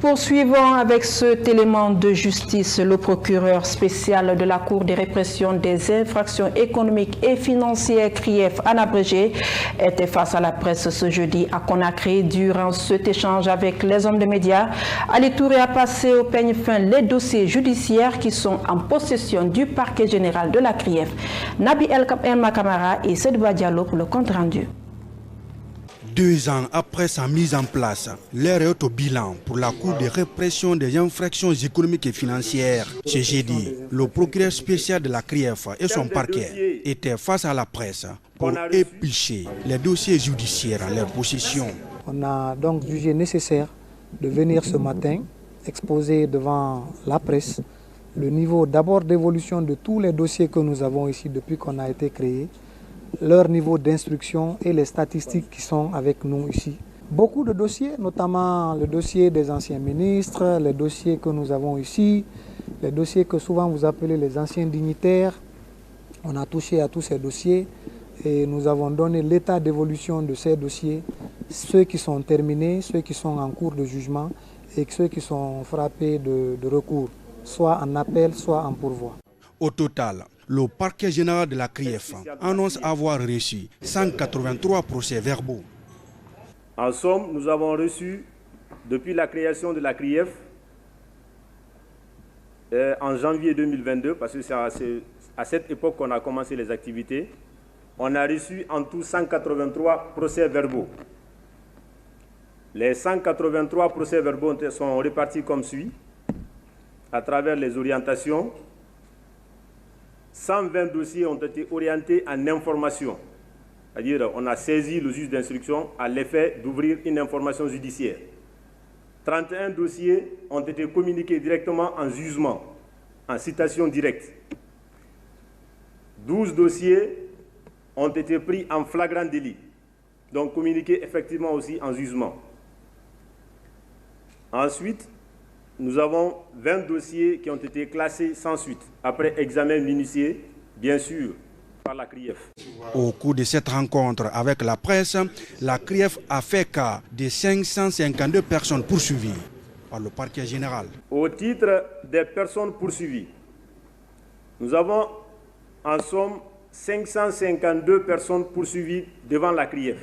Poursuivons avec cet élément de justice. Le procureur spécial de la Cour de répression des infractions économiques et financières, CRIEF en abrégé, était face à la presse ce jeudi à Conakry. Durant cet échange avec les hommes de médias, Ali Touré a passé au peigne fin les dossiers judiciaires qui sont en possession du parquet général de la CRIEF. Nabi El Makamara et Sedouba Diallo pour le compte rendu. 2 ans après sa mise en place, l'heure est au bilan pour la Cour de répression des infractions économiques et financières. Ce jeudi, le procureur spécial de la CRIEF et son parquet étaient face à la presse pour éplucher les dossiers judiciaires en leur possession. On a donc jugé nécessaire de venir ce matin exposer devant la presse le niveau d'abord d'évolution de tous les dossiers que nous avons ici depuis qu'on a été créé, leur niveau d'instruction et les statistiques qui sont avec nous ici. Beaucoup de dossiers, notamment le dossier des anciens ministres, les dossiers que nous avons ici, les dossiers que souvent vous appelez les anciens dignitaires. On a touché à tous ces dossiers et nous avons donné l'état d'évolution de ces dossiers, ceux qui sont terminés, ceux qui sont en cours de jugement et ceux qui sont frappés de recours, soit en appel, soit en pourvoi. Au total, le parquet général de la CRIEF annonce avoir reçu 183 procès-verbaux. En somme, nous avons reçu, depuis la création de la CRIEF, en janvier 2022, parce que c'est à cette époque qu'on a commencé les activités, on a reçu en tout 183 procès-verbaux. Les 183 procès-verbaux sont répartis comme suit, à travers les orientations. 120 dossiers ont été orientés en information, c'est-à-dire on a saisi le juge d'instruction à l'effet d'ouvrir une information judiciaire. 31 dossiers ont été communiqués directement en jugement, en citation directe. 12 dossiers ont été pris en flagrant délit, donc communiqués effectivement aussi en jugement. Ensuite, nous avons 20 dossiers qui ont été classés sans suite, après examen minutieux, bien sûr, par la CRIEF. Au cours de cette rencontre avec la presse, la CRIEF a fait cas de 552 personnes poursuivies par le parquet général. Au titre des personnes poursuivies, nous avons en somme 552 personnes poursuivies devant la CRIEF,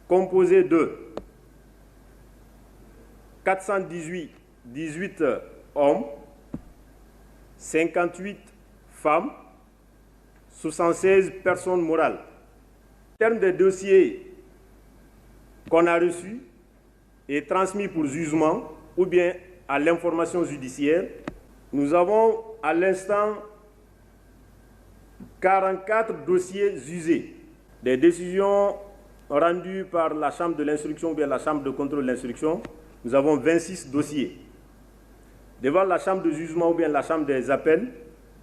composées de 418 hommes, 58 femmes, 76 personnes morales. En termes des dossiers qu'on a reçus et transmis pour jugement ou bien à l'information judiciaire, nous avons à l'instant 44 dossiers jugés. Des décisions rendues par la Chambre de l'instruction ou bien la Chambre de contrôle de l'instruction. Nous avons 26 dossiers. Devant la chambre de jugement ou bien la chambre des appels,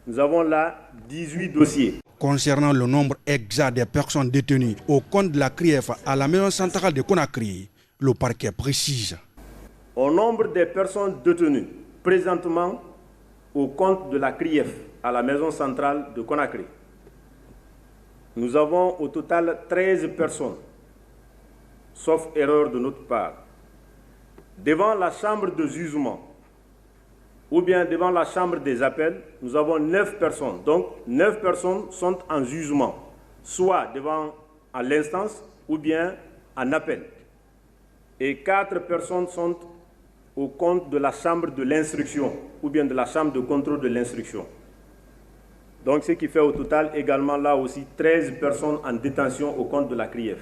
nous avons là 18 dossiers. Concernant le nombre exact des personnes détenues au compte de la CRIEF à la maison centrale de Conakry, le parquet précise. Au nombre des personnes détenues présentement au compte de la CRIEF à la maison centrale de Conakry, nous avons au total 13 personnes, sauf erreur de notre part. Devant la chambre de jugement ou bien devant la chambre des appels, nous avons 9 personnes. Donc 9 personnes sont en jugement, soit devant à l'instance ou bien en appel. Et 4 personnes sont au compte de la chambre de l'instruction ou bien de la chambre de contrôle de l'instruction. Donc ce qui fait au total également là aussi 13 personnes en détention au compte de la CRIEF.